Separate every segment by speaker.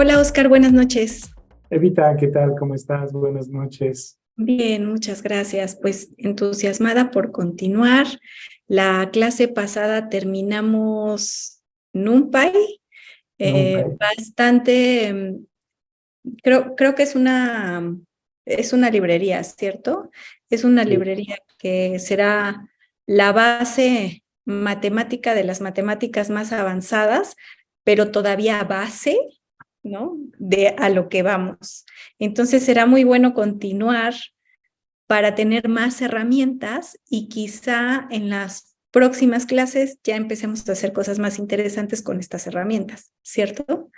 Speaker 1: Hola Oscar, buenas noches.
Speaker 2: Evita, ¿qué tal? ¿Cómo estás? Buenas noches.
Speaker 1: Bien, muchas gracias. Pues entusiasmada por continuar. La clase pasada terminamos NumPy,
Speaker 2: Nunca.
Speaker 1: bastante, creo que es una librería, ¿cierto? Es una
Speaker 2: Sí,
Speaker 1: librería que será la base matemática de las matemáticas más avanzadas, pero todavía base, ¿no? De a lo que vamos. Entonces será muy bueno continuar para tener más herramientas y quizá en las próximas clases ya empecemos a hacer cosas más interesantes con estas herramientas, ¿cierto?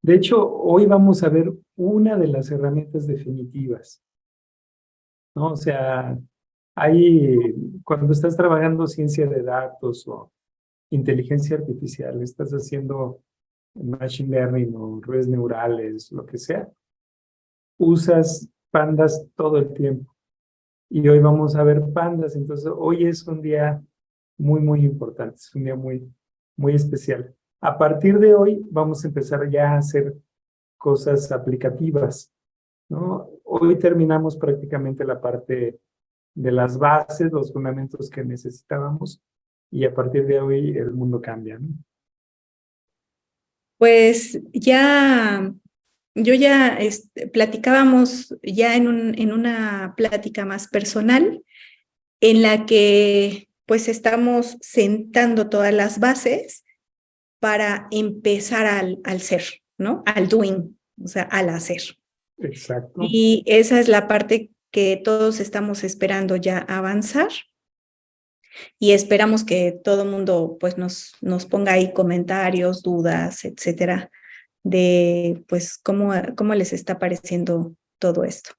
Speaker 2: de hecho, hoy vamos a ver una de las herramientas definitivas, ¿no? O sea, hay, cuando estás trabajando ciencia de datos o inteligencia artificial, estás haciendo machine learning o redes neurales, lo que sea, usas pandas todo el tiempo. Y hoy vamos a ver pandas, entonces hoy es un día muy importante, es un día muy especial. A partir de hoy vamos a empezar ya a hacer cosas aplicativas, ¿no? Hoy terminamos prácticamente la parte de las bases, los fundamentos que necesitábamos, y a partir de hoy el mundo cambia, ¿no?
Speaker 1: Pues yo ya platicábamos ya en una plática más personal en la que pues estamos sentando todas las bases para empezar al ser, ¿no? Al doing, o sea, al hacer.
Speaker 2: Exacto.
Speaker 1: Y esa es la parte que todos estamos esperando ya avanzar y esperamos que todo el mundo pues nos ponga ahí comentarios, dudas, etcétera, de pues cómo les está pareciendo todo esto.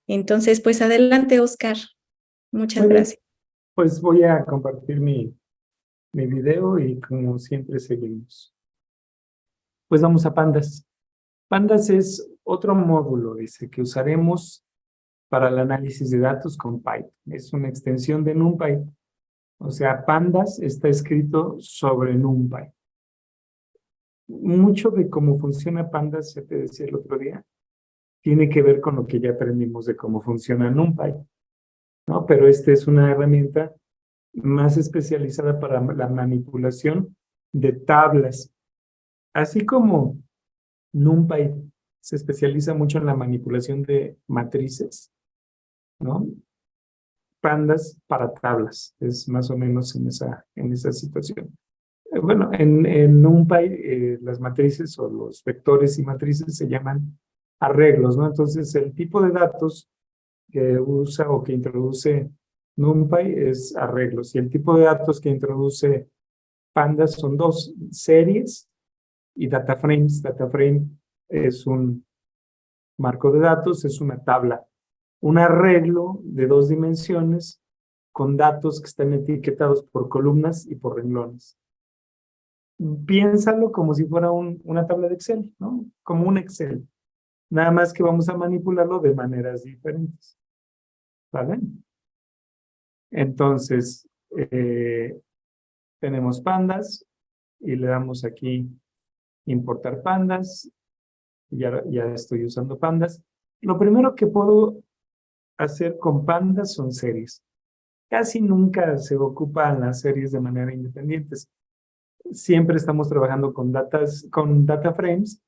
Speaker 1: Entonces, pues adelante, Oscar. Muchas
Speaker 2: Muy bien,
Speaker 1: gracias.
Speaker 2: pues voy a compartir mi video y como siempre seguimos. Pues vamos a Pandas. Pandas es otro módulo, dice, que usaremos para el análisis de datos con Python. Es una extensión de NumPy. O sea, Pandas está escrito sobre NumPy. Mucho de cómo funciona Pandas, se te decía el otro día, tiene que ver con lo que ya aprendimos de cómo funciona NumPy, ¿no? Pero esta es una herramienta más especializada para la manipulación de tablas. Así como NumPy se especializa mucho en la manipulación de matrices, ¿no? Pandas para tablas, es más o menos en esa situación. Bueno, en NumPy las matrices o los vectores y matrices se llaman arreglos, ¿no? Entonces el tipo de datos que usa o que introduce NumPy es arreglos y el tipo de datos que introduce Pandas son dos, series y data frames. Data frame es un marco de datos, es una tabla, un arreglo de dos dimensiones con datos que están etiquetados por columnas y por renglones. Piénsalo como si fuera una tabla de Excel, ¿no? Como un Excel. Nada más que vamos a manipularlo de maneras diferentes, ¿vale? Entonces, tenemos pandas y le damos aquí importar pandas. Ya estoy usando pandas. Lo primero que puedo hacer con pandas son series. Casi nunca se ocupan las series de manera independiente. Siempre estamos trabajando con data frames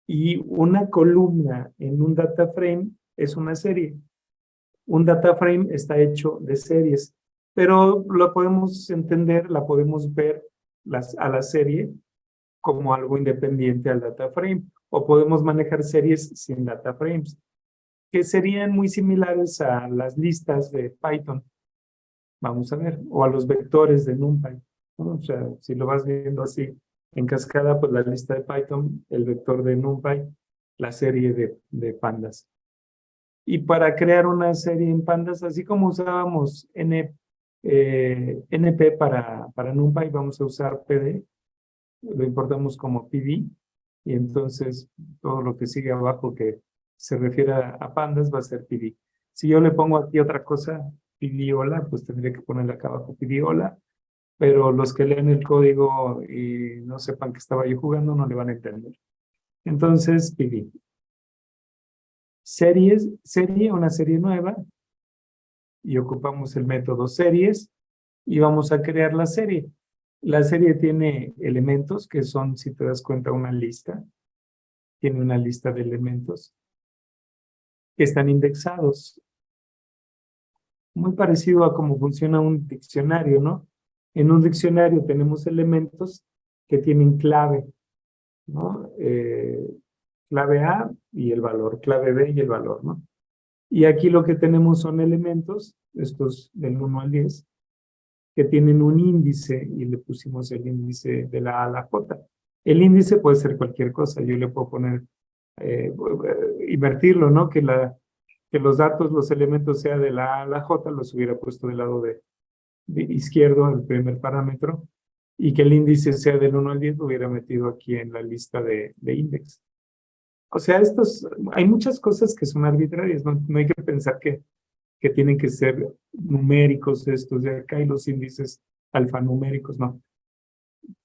Speaker 2: y una columna en un data frame es una serie. Un data frame está hecho de series, pero lo podemos entender, la podemos ver a la serie como algo independiente al data frame, o podemos manejar series sin data frames, que serían muy similares a las listas de Python, vamos a ver, o a los vectores de NumPy, ¿no? O sea, si lo vas viendo así en cascada, pues la lista de Python, el vector de NumPy, la serie de pandas. Y para crear una serie en pandas, así como usábamos NP para NumPy, vamos a usar PD, lo importamos como PD, y entonces todo lo que sigue abajo que se refiere a pandas va a ser PD. Si yo le pongo aquí otra cosa, pidiola, pues tendría que ponerle acá abajo pidiola, pero los que leen el código y no sepan que estaba yo jugando no le van a entender. Entonces, PD. Una serie nueva, y ocupamos el método series, y vamos a crear la serie. La serie tiene elementos que son, si te das cuenta, una lista. Tiene una lista de elementos que están indexados. Muy parecido a cómo funciona un diccionario, ¿no? En un diccionario tenemos elementos que tienen clave, ¿no? Clave A y el valor, clave B y el valor, ¿no? Y aquí lo que tenemos son elementos, estos del 1 al 10, que tienen un índice y le pusimos el índice de la A a la J. El índice puede ser cualquier cosa, yo le puedo poner, invertirlo, ¿no? Que los datos, los elementos sea de la A a la J, los hubiera puesto del lado de izquierdo, el primer parámetro, y que el índice sea del 1 al 10, lo hubiera metido aquí en la lista de índice. O sea, hay muchas cosas que son arbitrarias, no hay que pensar que tienen que ser numéricos estos de acá y los índices alfanuméricos, no.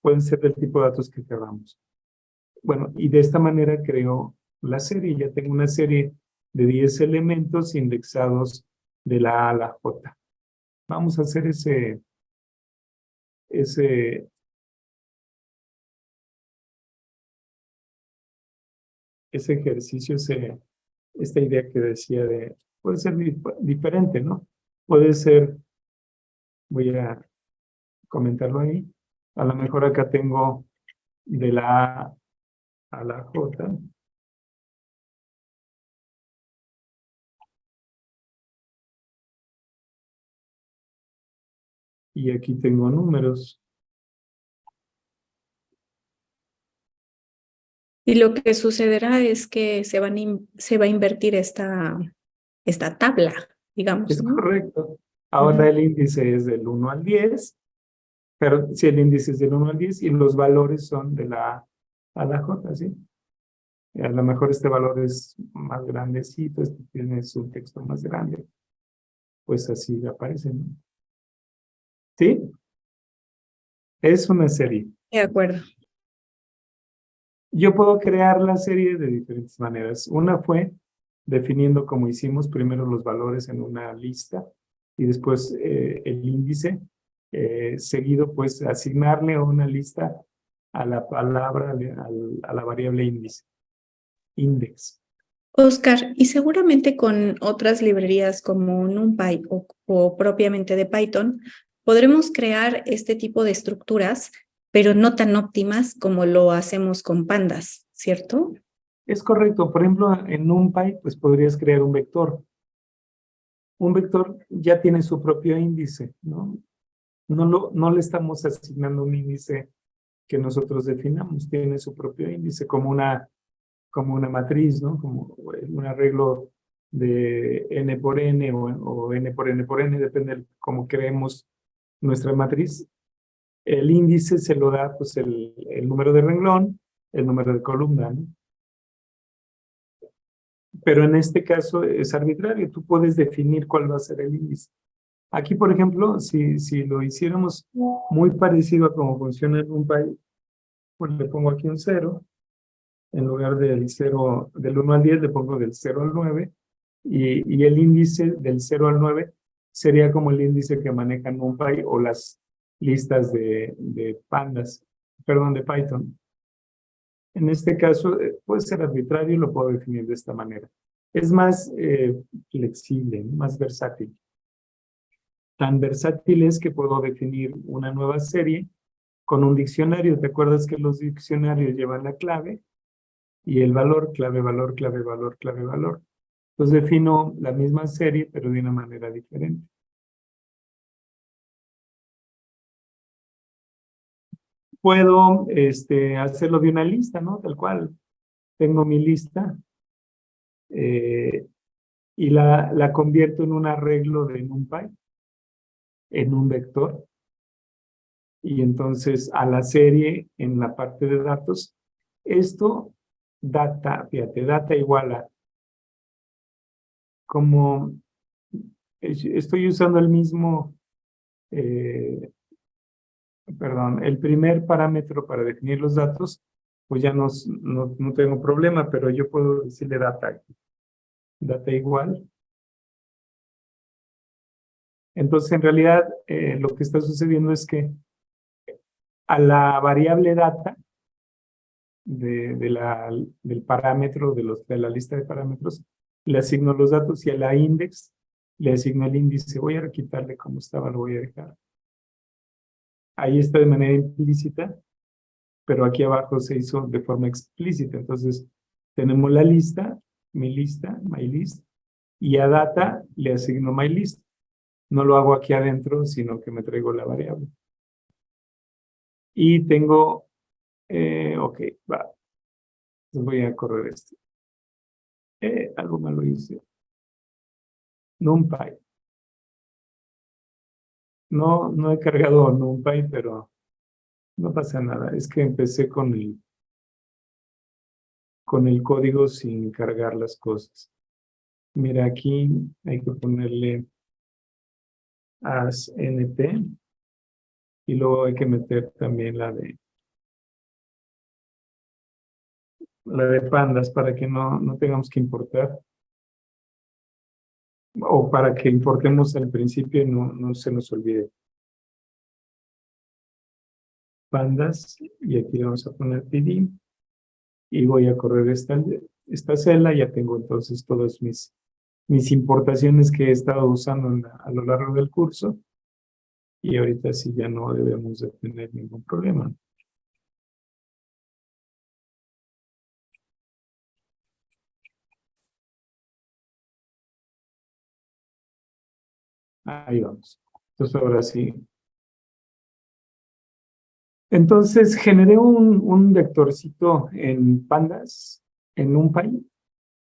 Speaker 2: Pueden ser del tipo de datos que queramos. Bueno, y de esta manera creo la serie. Ya tengo una serie de 10 elementos indexados de la A a la J. Vamos a hacer ese ejercicio, esta idea que decía puede ser diferente, ¿no? Puede ser, voy a comentarlo ahí, a lo mejor acá tengo de la A a la J, y aquí tengo números.
Speaker 1: Y lo que sucederá es que se va a invertir esta tabla, digamos,
Speaker 2: Es
Speaker 1: ¿no?
Speaker 2: correcto. Ahora el índice es del 1 al 10, pero si el índice es del 1 al 10 y los valores son de la A a la J, ¿sí? A lo mejor este valor es más grandecito, este tiene su texto más grande, pues así aparece, ¿no? ¿Sí? Es una serie.
Speaker 1: De acuerdo.
Speaker 2: Yo puedo crear la serie de diferentes maneras. Una fue definiendo, como hicimos, primero los valores en una lista y después el índice, seguido pues asignarle una lista a la palabra, a la variable índice, index.
Speaker 1: Oscar, y seguramente con otras librerías como NumPy o propiamente de Python, podremos crear este tipo de estructuras, pero no tan óptimas como lo hacemos con pandas, ¿cierto?
Speaker 2: Es correcto. Por ejemplo, en NumPy pues podrías crear un vector. Un vector ya tiene su propio índice, ¿no? No le estamos asignando un índice que nosotros definamos, tiene su propio índice como una matriz, ¿no? Como un arreglo de n por n o n por n por n, depende de cómo creemos nuestra matriz. El índice se lo da pues el número de renglón, el número de columna, ¿no? Pero en este caso es arbitrario, tú puedes definir cuál va a ser el índice. Aquí, por ejemplo, si lo hiciéramos muy parecido a cómo funciona en un país, pues le pongo aquí un 0, en lugar del 0, del 1 al 10, le pongo del 0 al 9, y el índice del 0 al 9 sería como el índice que maneja NumPy o las listas de pandas, perdón, de Python. En este caso, puede ser arbitrario y lo puedo definir de esta manera. Es más flexible, más versátil. Tan versátil es que puedo definir una nueva serie con un diccionario. ¿Te acuerdas que los diccionarios llevan la clave y el valor, clave, valor, clave, valor, clave, valor? Entonces defino la misma serie, pero de una manera diferente. Puedo hacerlo de una lista, ¿no? Tal cual. Tengo mi lista y la convierto en un arreglo de NumPy, en un vector. Y entonces a la serie en la parte de datos, esto data, fíjate, data igual a como estoy usando el mismo, perdón, el primer parámetro para definir los datos pues ya no tengo problema, pero yo puedo decirle data igual. Entonces, en realidad, lo que está sucediendo es que a la variable data del parámetro, de la lista de parámetros, le asigno los datos y a la index le asigno el índice. Voy a quitarle como estaba, lo voy a dejar. Ahí está de manera implícita, pero aquí abajo se hizo de forma explícita. Entonces, tenemos la lista, mi lista, my list, y a data le asigno my list. No lo hago aquí adentro, sino que me traigo la variable. Y tengo, ok, va. Voy a correr esto. Algo malo hice. NumPy. No he cargado NumPy, pero no pasa nada. Es que empecé con el código sin cargar las cosas. Mira, aquí hay que ponerle as np y luego hay que meter también la de pandas para que no tengamos que importar, o para que importemos al principio y no se nos olvide. Pandas, y aquí le vamos a poner pd, y voy a correr esta celda. Ya tengo entonces todas mis importaciones que he estado usando a lo largo del curso, y ahorita sí ya no debemos de tener ningún problema. Ahí vamos. Entonces ahora sí. Entonces generé un vectorcito en pandas, en NumPy.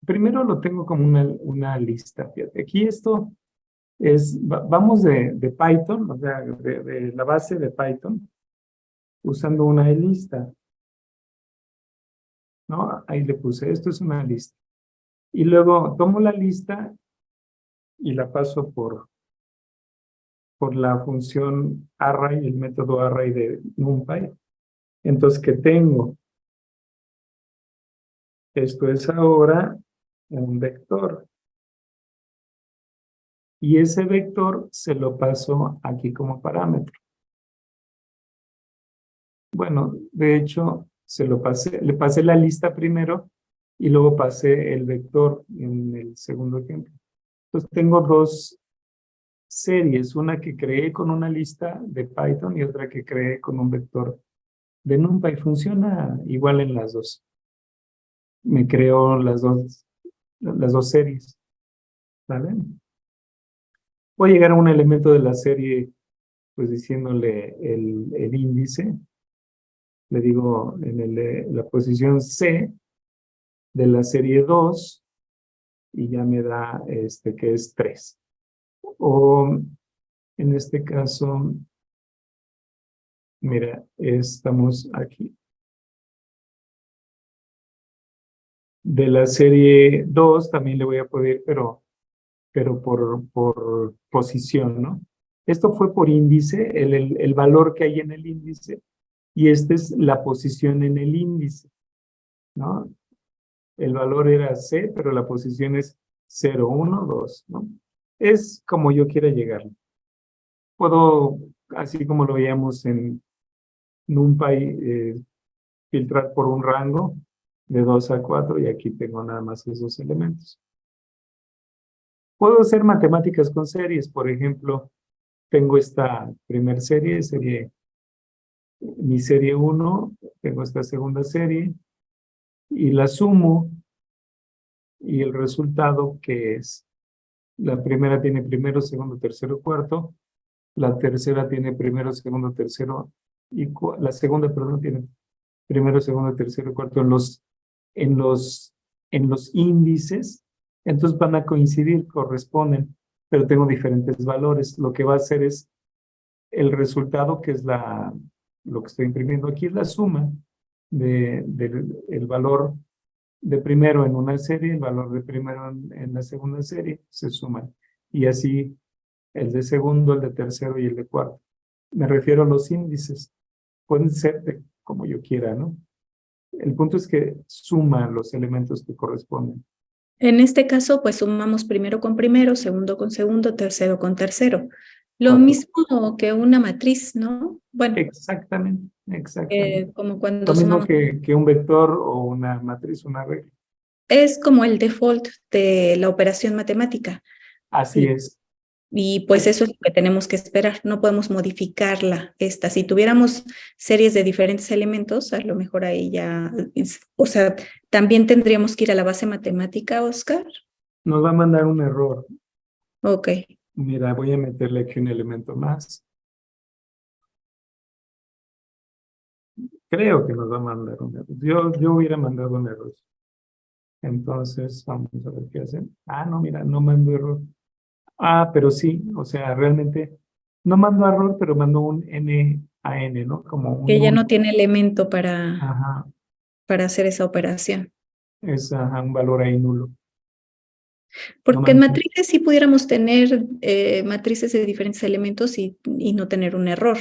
Speaker 2: Primero lo tengo como una lista. Fíjate, aquí esto vamos de Python, o sea, de la base de Python, usando una lista, ¿no? Ahí le puse, esto es una lista. Y luego tomo la lista y la paso por la función array, el método array de NumPy. Entonces, ¿qué tengo? Esto es ahora un vector. Y ese vector se lo paso aquí como parámetro. Bueno, de hecho, le pasé la lista primero y luego pasé el vector en el segundo ejemplo. Entonces tengo dos series, una que creé con una lista de Python y otra que creé con un vector de NumPy. Funciona igual en las dos. Me creo las dos series, ¿vale? Voy a llegar a un elemento de la serie, pues diciéndole el índice. Le digo en la posición C de la serie 2 y ya me da que es 3. O en este caso, mira, estamos aquí. De la serie 2 también le voy a poder, pero por posición, ¿no? Esto fue por índice, el valor que hay en el índice, y esta es la posición en el índice, ¿no? El valor era C, pero la posición es 0, 1, 2, ¿no? Es como yo quiera llegar. Puedo, así como lo veíamos en NumPy, filtrar por un rango de 2 a 4, y aquí tengo nada más esos elementos. Puedo hacer matemáticas con series. Por ejemplo, tengo esta primer serie, mi serie 1, tengo esta segunda serie, y la sumo, y el resultado, que es, la primera tiene primero, segundo, tercero, cuarto, la tercera tiene primero, segundo, tercero, y la segunda, perdón, tiene primero, segundo, tercero, cuarto en los, en los índices. Entonces van a coincidir, corresponden, pero tengo diferentes valores. Lo que va a hacer es el resultado, que es lo que estoy imprimiendo aquí, es la suma del valor de primero en una serie, el valor de primero en la segunda serie, se suman. Y así el de segundo, el de tercero y el de cuarto. Me refiero a los índices. Pueden ser como yo quiera, ¿no? El punto es que suma los elementos que corresponden.
Speaker 1: En este caso, pues sumamos primero con primero, segundo con segundo, tercero con tercero. Lo
Speaker 2: Correcto.
Speaker 1: mismo que una matriz, ¿no? Bueno,
Speaker 2: Exactamente, exactamente.
Speaker 1: como
Speaker 2: Lo
Speaker 1: cuando
Speaker 2: mismo
Speaker 1: sumamos.
Speaker 2: que un vector o una matriz, una regla.
Speaker 1: Es como el default de la operación matemática.
Speaker 2: Así
Speaker 1: Y,
Speaker 2: es.
Speaker 1: y pues eso es lo que tenemos que esperar. No podemos modificarla esta. Si tuviéramos series de diferentes elementos, a lo mejor ahí ya, o sea, también tendríamos que ir a la base matemática, Oscar.
Speaker 2: Nos va a mandar un error.
Speaker 1: Ok.
Speaker 2: Mira, voy a meterle aquí un elemento más. Creo que nos va a mandar un error. Yo hubiera mandado un error. Entonces, vamos a ver qué hacen. Ah, no, mira, no mando error. Ah, pero sí, o sea, realmente no mando error, pero mando un N a N, ¿no? Como un
Speaker 1: Que ya no
Speaker 2: nulo.
Speaker 1: tiene elemento para,
Speaker 2: Ajá,
Speaker 1: para hacer esa operación.
Speaker 2: es ajá, un valor ahí nulo. No
Speaker 1: Porque en
Speaker 2: mando.
Speaker 1: matrices sí pudiéramos tener matrices de diferentes elementos y no tener un error.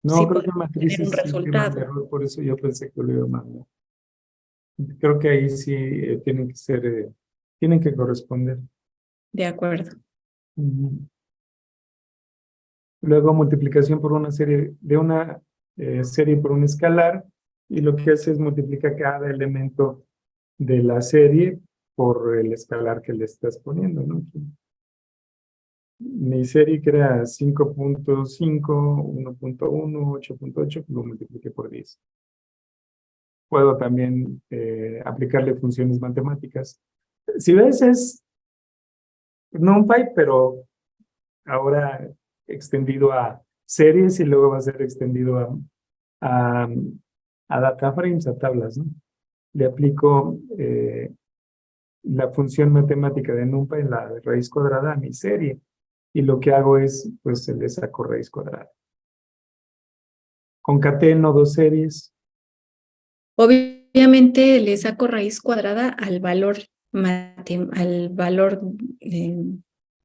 Speaker 2: No,
Speaker 1: Sí
Speaker 2: creo que
Speaker 1: podemos tener un
Speaker 2: matrices sí que manda
Speaker 1: resultado.
Speaker 2: error, por eso yo pensé que lo iba a mandar. Creo que ahí sí tienen que ser, tienen que corresponder.
Speaker 1: De acuerdo.
Speaker 2: Ujú. Luego multiplicación por una serie, de una serie por un escalar, y lo que hace es multiplica cada elemento de la serie por el escalar que le estás poniendo, ¿no? Mi serie que era 5.5, 1.1, 8.8, lo multipliqué por 10. Puedo también aplicarle funciones matemáticas. Si ves, es NumPy, pero ahora extendido a series y luego va a ser extendido a, a data frames, a tablas, ¿no? Le aplico la función matemática de NumPy en la raíz cuadrada a mi serie. Y lo que hago es, pues, le saco raíz cuadrada. Concateno dos series.
Speaker 1: Obviamente le saco raíz cuadrada al valor, el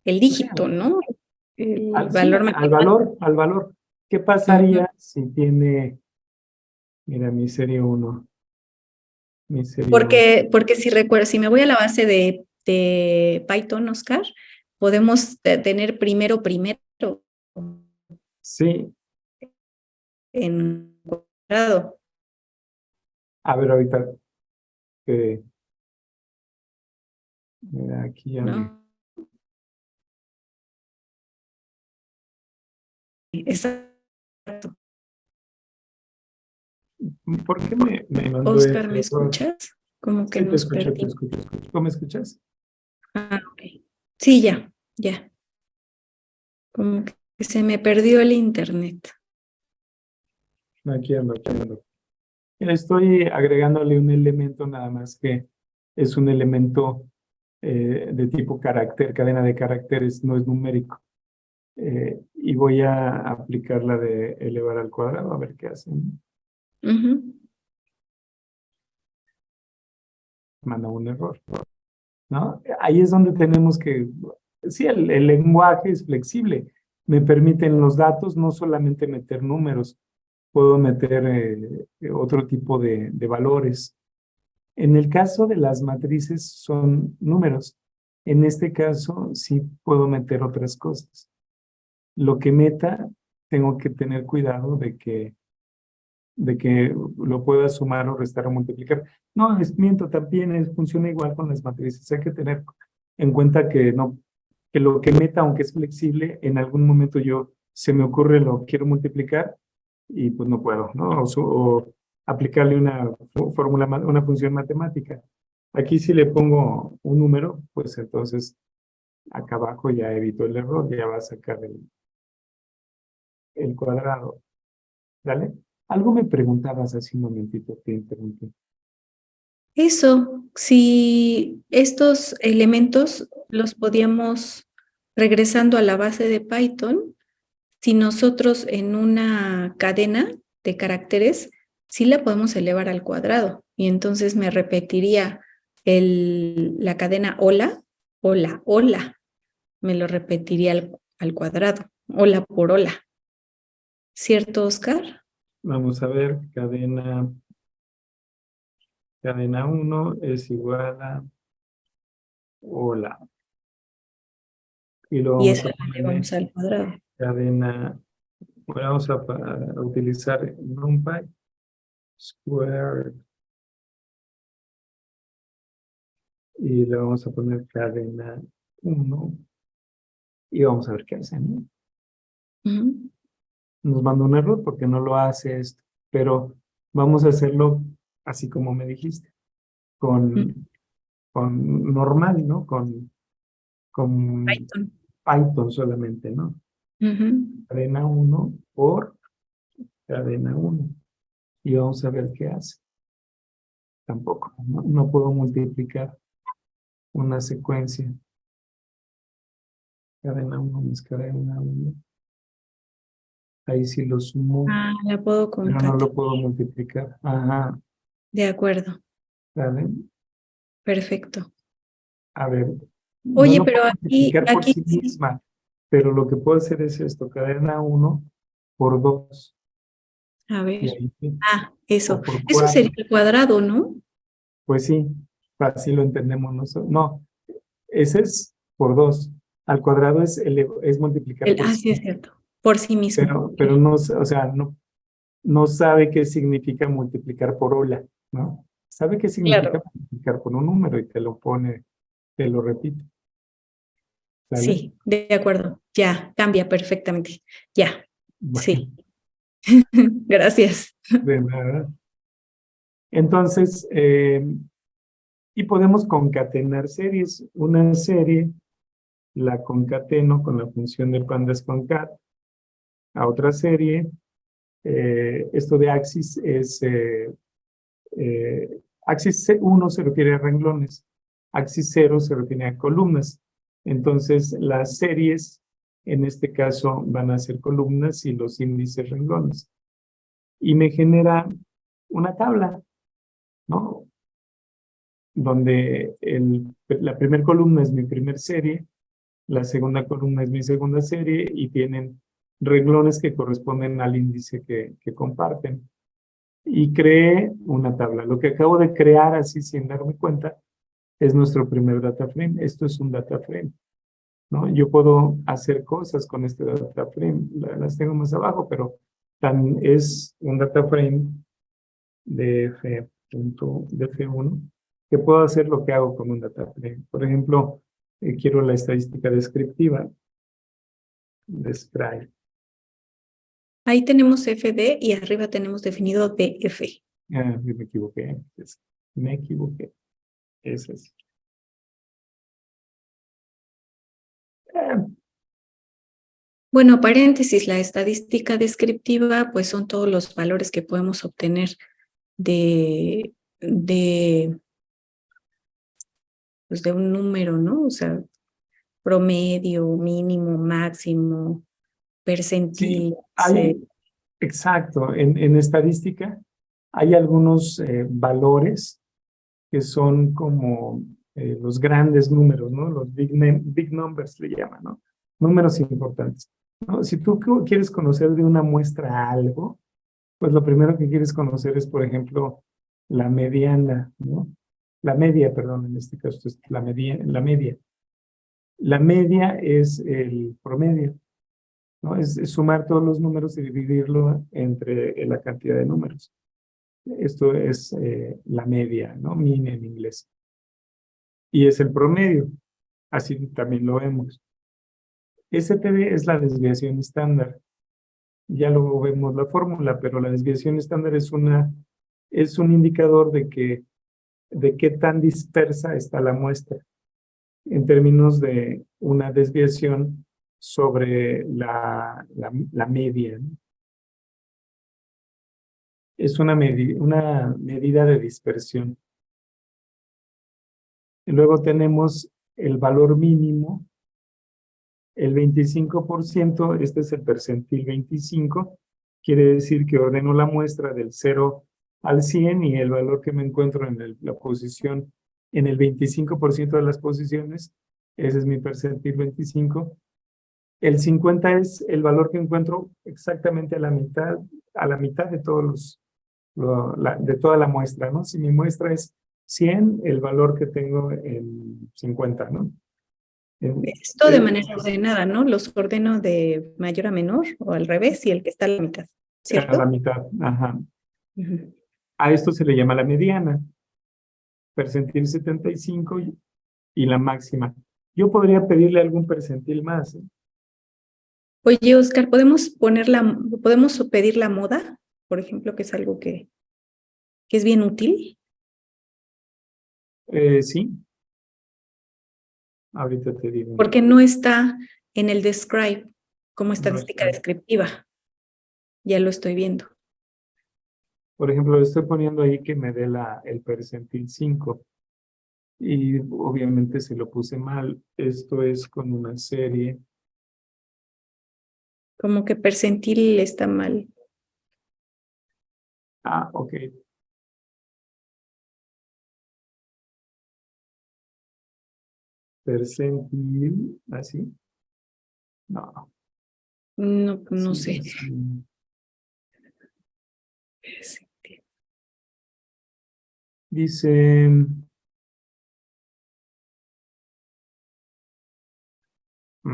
Speaker 1: dígito, ¿no? El
Speaker 2: Sí,
Speaker 1: valor matemático.
Speaker 2: al valor. ¿Qué pasaría si tiene, mira, mi serie uno?
Speaker 1: Porque si recuerdo, si me voy a la base de Python, Oscar, podemos tener primero
Speaker 2: Sí,
Speaker 1: en cuadrado,
Speaker 2: a ver, ahorita, que mira, aquí ya me.
Speaker 1: ¿no? Exacto.
Speaker 2: ¿Por qué me mandó
Speaker 1: Oscar,
Speaker 2: ese
Speaker 1: ¿me
Speaker 2: error?
Speaker 1: escuchas? Como que
Speaker 2: Sí, te
Speaker 1: nos
Speaker 2: escucho, te
Speaker 1: perdimos.
Speaker 2: escucho, te escucho. ¿Cómo me escuchas?
Speaker 1: Ah, ok. Sí, ya, ya. Como que se me perdió el internet.
Speaker 2: Aquí ando, aquí ando. Estoy agregándole un elemento nada más que es un elemento de tipo carácter, cadena de caracteres, no es numérico. Y voy a aplicar la de elevar al cuadrado, a ver qué hacen.
Speaker 1: Ujú.
Speaker 2: Manda un error, ¿no? Ahí es donde tenemos que, sí, el lenguaje es flexible. Me permiten los datos, no solamente meter números, puedo meter otro tipo de valores. En el caso de las matrices son números. En este caso sí puedo meter otras cosas. Lo que meta, tengo que tener cuidado de que lo pueda sumar o restar o multiplicar. No, miento, también funciona igual con las matrices. Hay que tener en cuenta que no, que lo que meta, aunque es flexible, en algún momento yo se me ocurre lo quiero multiplicar y pues no puedo, ¿no? O aplicarle una fórmula, una función matemática. Aquí si le pongo un número, pues entonces acá abajo ya evito el error, ya va a sacar el cuadrado. ¿Vale? Algo me preguntabas hace un momentito, te interrumpí.
Speaker 1: Eso, si estos elementos los podíamos, regresando a la base de Python, si nosotros en una cadena de caracteres, sí la podemos elevar al cuadrado. Y entonces me repetiría la cadena hola, hola, hola. Me lo repetiría al cuadrado, hola por hola. ¿Cierto, Oscar?
Speaker 2: Vamos a ver, cadena cadena 1 es igual a hola. Y lo
Speaker 1: Y
Speaker 2: vamos
Speaker 1: eso
Speaker 2: a
Speaker 1: lo
Speaker 2: ponerle
Speaker 1: llevamos al cuadrado.
Speaker 2: cadena, bueno, vamos a utilizar NumPy square y le vamos a poner cadena 1 y vamos a ver qué hace, ¿no?
Speaker 1: Ujú.
Speaker 2: Nos manda un error porque no lo hace esto, pero vamos a hacerlo así como me dijiste,
Speaker 1: Ujú.
Speaker 2: con normal, ¿no? Con
Speaker 1: Python.
Speaker 2: Python solamente, ¿no?
Speaker 1: Ujú.
Speaker 2: Cadena 1 por cadena 1 y vamos a ver qué hace. Tampoco, no puedo multiplicar una secuencia. Cadena 1 más cadena 1. Ahí sí lo sumo,
Speaker 1: Ah, la puedo
Speaker 2: pero no
Speaker 1: concatenar.
Speaker 2: lo puedo multiplicar. Ajá,
Speaker 1: De acuerdo.
Speaker 2: ¿vale?
Speaker 1: Perfecto.
Speaker 2: A ver, no
Speaker 1: Oye,
Speaker 2: lo
Speaker 1: pero
Speaker 2: puedo
Speaker 1: aquí,
Speaker 2: multiplicar por
Speaker 1: aquí
Speaker 2: sí
Speaker 1: sí.
Speaker 2: misma, pero lo que puedo hacer es esto, cadena 1 por 2,
Speaker 1: A
Speaker 2: y
Speaker 1: ver.
Speaker 2: ahí sí,
Speaker 1: Ah,
Speaker 2: o
Speaker 1: eso.
Speaker 2: por
Speaker 1: Eso sería
Speaker 2: 4.
Speaker 1: el cuadrado, ¿no?
Speaker 2: Pues sí, así lo entendemos nosotros. No, ese es por 2. Al cuadrado es multiplicar por
Speaker 1: Sí, es
Speaker 2: 5,
Speaker 1: cierto. Por sí mismo. Ok.
Speaker 2: pero no, o sea, no sabe qué significa multiplicar por hola, ¿no? Sabe qué significa
Speaker 1: Claro.
Speaker 2: multiplicar por un número y te lo pone, te lo repite, ¿sale?
Speaker 1: Sí, de acuerdo. Ya, cambia perfectamente. Ya,
Speaker 2: Bueno,
Speaker 1: sí. Gracias.
Speaker 2: de nada. Entonces, y podemos concatenar series. Una serie la concateno con la función de pandas concat a otra serie. Esto de axis es, axis 1 se refiere a renglones, axis 0 se refiere a columnas. Entonces, las series, en este caso, van a ser columnas y los índices renglones. Y me genera una tabla, ¿no? Donde la primera columna es mi primer serie, la segunda columna es mi segunda serie y tienen renglones que corresponden al índice que comparten. Y creé una tabla. Lo que acabo de crear así sin darme cuenta es nuestro primer data frame. Esto es un data frame, ¿no? Yo puedo hacer cosas con este data frame. Las tengo más abajo, pero es un data frame de de F1 que puedo hacer lo que hago con un data frame. Por ejemplo, quiero la estadística descriptiva, describe.
Speaker 1: Ahí tenemos FD y arriba tenemos definido DF.
Speaker 2: Me equivoqué. Me equivoqué. Es así. Eh,
Speaker 1: Bueno, paréntesis, la estadística descriptiva, pues son todos los valores que podemos obtener de, de, pues de un número, ¿no? O sea, promedio, mínimo, máximo,
Speaker 2: sí,
Speaker 1: percentil,
Speaker 2: exacto. En estadística hay algunos valores que son como los grandes números, ¿no? Los big numbers le llaman, ¿no? Números importantes, ¿no? Si tú quieres conocer de una muestra algo, pues lo primero que quieres conocer es, por ejemplo, la mediana, ¿no? La media, perdón, en este caso es la media, la media. La media es el promedio, ¿no? Es sumar todos los números y dividirlo entre la cantidad de números. Esto es la media, ¿no? Mean en inglés. Y es el promedio. Así también lo vemos. STD es la desviación estándar. Ya luego vemos la fórmula, pero la desviación estándar es un indicador de qué tan dispersa está la muestra en términos de una desviación sobre la media, ¿no? Es una medida de dispersión. Y luego tenemos el valor mínimo, el 25%, este es el percentil 25, quiere decir que ordeno la muestra del 0 al 100 y el valor que me encuentro en la posición, en el 25% de las posiciones, ese es mi percentil 25. El 50 es el valor que encuentro exactamente a la mitad de todos de toda la muestra, ¿no? Si mi muestra es 100, el valor que tengo en 50, ¿no?
Speaker 1: Esto de manera ordenada, ¿no? Los ordeno de mayor a menor o al revés y el que está a la mitad,
Speaker 2: A la
Speaker 1: ¿cierto?
Speaker 2: mitad, ajá.
Speaker 1: Ujú.
Speaker 2: A esto se le llama la mediana, percentil 75 y la máxima. Yo podría pedirle algún percentil más, ¿eh?
Speaker 1: Oye, Oscar, ¿podemos pedir la moda, por ejemplo, que es algo que es bien útil?
Speaker 2: Sí, ahorita te digo.
Speaker 1: Porque no está en el describe como
Speaker 2: No
Speaker 1: estadística
Speaker 2: está.
Speaker 1: descriptiva. Ya lo estoy viendo.
Speaker 2: Por ejemplo, estoy poniendo ahí que me dé el percentil 5 y obviamente se lo puse mal. Esto es con una serie.
Speaker 1: Como que percentil está mal.
Speaker 2: Ah, ok. Percentil, así. No,
Speaker 1: No, no
Speaker 2: sí,
Speaker 1: sé.
Speaker 2: así.
Speaker 1: Percentil.
Speaker 2: Dice, a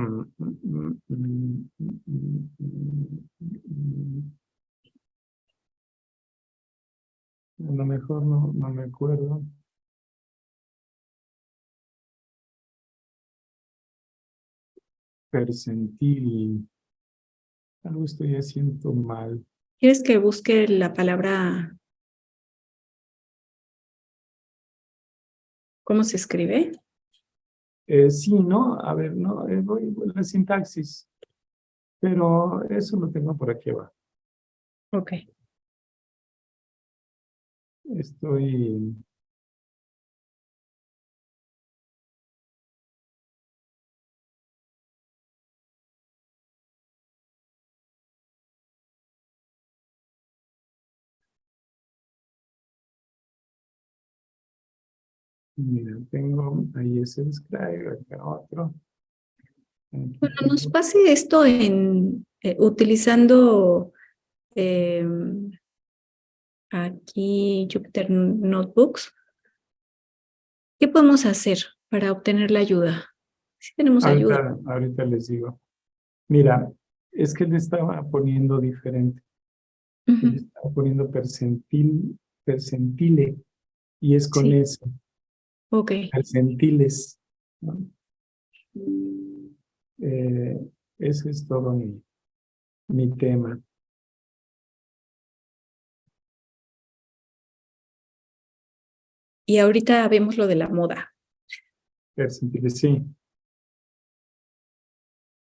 Speaker 2: lo mejor no me acuerdo. Percentil. Algo estoy haciendo mal.
Speaker 1: ¿Quieres que busque la palabra, cómo se escribe?
Speaker 2: Sí, ¿no? A ver, no, voy a la sintaxis, pero eso lo tengo por aquí abajo.
Speaker 1: Ok.
Speaker 2: Estoy, mira, tengo, ahí es el scribe, acá otro. Aquí
Speaker 1: Bueno, nos
Speaker 2: tengo,
Speaker 1: pase esto utilizando eh, aquí Jupyter Notebooks. ¿Qué podemos hacer para obtener la ayuda? Sí tenemos ayuda.
Speaker 2: ahorita les digo. Mira, es que le estaba poniendo diferente. Le
Speaker 1: Ujú.
Speaker 2: estaba poniendo percentile, y es con
Speaker 1: Sí,
Speaker 2: eso,
Speaker 1: ok.
Speaker 2: percentiles, ¿no? Eh, ese es todo mi tema.
Speaker 1: Y ahorita vemos lo de la moda.
Speaker 2: Percentiles, sí.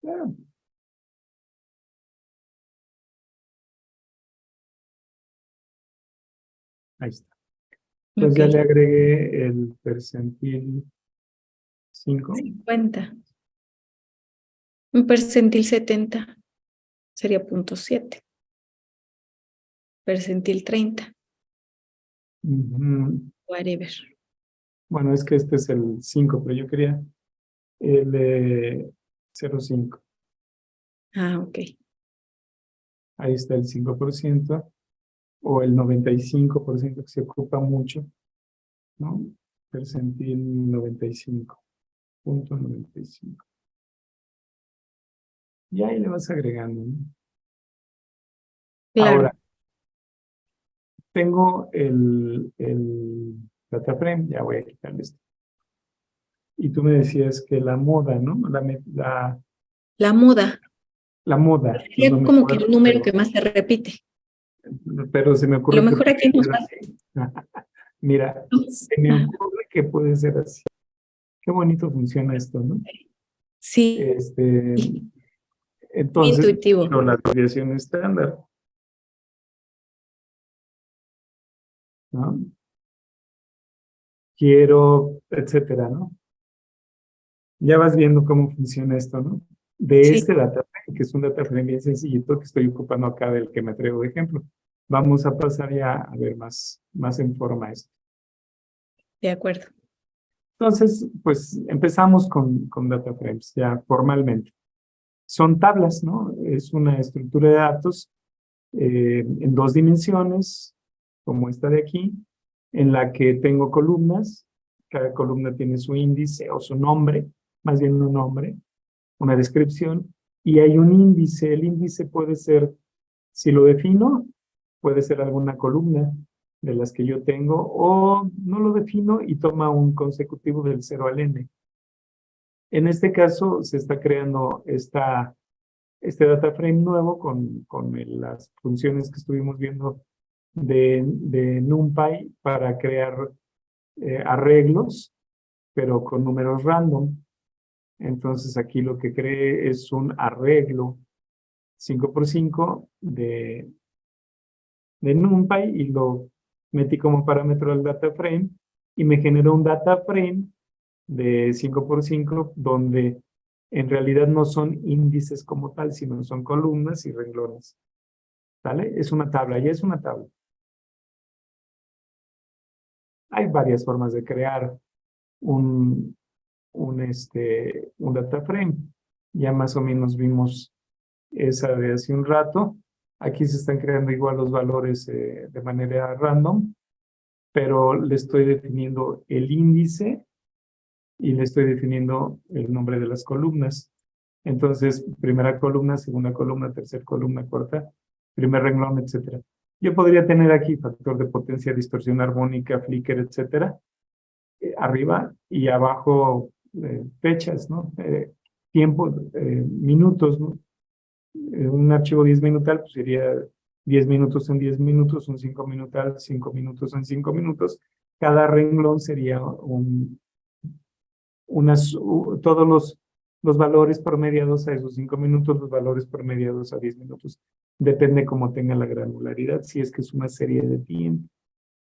Speaker 2: Ah, ahí está. Entonces
Speaker 1: Ok.
Speaker 2: ya le agregué el percentil 5.
Speaker 1: 50. Un percentil 70 sería 0.7. Percentil 30. Whatever.
Speaker 2: Bueno, es que este es el 5, pero yo quería el 0,5.
Speaker 1: Ah, ok.
Speaker 2: Ahí está el 5% o el 95% que se ocupa mucho, ¿no? Percentil 95.95. Y ahí le vas agregando, ¿no?
Speaker 1: Claro.
Speaker 2: Ahora, tengo el data frame, ya voy a quitarle esto. Y tú me decías que la moda, ¿no?
Speaker 1: La moda.
Speaker 2: La moda, pues no
Speaker 1: Sería
Speaker 2: me
Speaker 1: como que el
Speaker 2: acuerdo,
Speaker 1: número que más se repite.
Speaker 2: pero se me
Speaker 1: A lo
Speaker 2: ocurre que
Speaker 1: mejor
Speaker 2: puede
Speaker 1: aquí nos
Speaker 2: ser
Speaker 1: va.
Speaker 2: así. Mira,
Speaker 1: ¿No?
Speaker 2: se me
Speaker 1: Ajá.
Speaker 2: ocurre que puede ser así. Qué bonito funciona esto, ¿no?
Speaker 1: Sí,
Speaker 2: Este,
Speaker 1: muy
Speaker 2: entonces,
Speaker 1: intuitivo.
Speaker 2: pero la desviación estándar, ¿no? Quiero, etcétera, ¿no? Ya vas viendo cómo funciona esto, ¿no? De
Speaker 1: Sí,
Speaker 2: este data frame, que es un data frame bien sencillito que estoy ocupando acá del que me traigo de ejemplo. Vamos a pasar ya a ver más en forma esto.
Speaker 1: de acuerdo.
Speaker 2: Entonces, pues empezamos con data frames ya formalmente. Son tablas, ¿no? Es una estructura de datos en 2 dimensiones, como esta de aquí, en la que tengo columnas. Cada columna tiene su índice o su nombre, más bien un nombre, una descripción, y hay un índice. El índice puede ser, si lo defino, puede ser alguna columna de las que yo tengo, o no lo defino y toma un consecutivo del 0 al n. En este caso se está creando este data frame nuevo con las funciones que estuvimos viendo de NumPy para crear arreglos, pero con números random. Entonces aquí lo que cree es un arreglo 5x5 de NumPy y lo metí como parámetro al data frame y me generó un data frame de 5x5 donde en realidad no son índices como tal, sino son columnas y renglones. ¿Vale? Es una tabla, ya es una tabla. Hay varias formas de crear un data frame. Ya más o menos vimos esa de hace un rato. Aquí se están creando igual los valores de manera random, pero le estoy definiendo el índice y le estoy definiendo el nombre de las columnas. Entonces, primera columna, segunda columna, tercera columna, cuarta, primer renglón, etcétera. Yo podría tener aquí factor de potencia, distorsión armónica, flicker, etcétera, arriba y abajo fechas, ¿no? Tiempo, minutos, ¿no? Un archivo 10 minutal, pues sería 10 minutos en 10 minutos, un 5 minutal, 5 minutos en 5 minutos. Cada renglón sería todos los valores promediados a esos 5 minutos, los valores promediados a 10 minutos. Depende cómo tenga la granularidad, si es que es una serie de tiempo.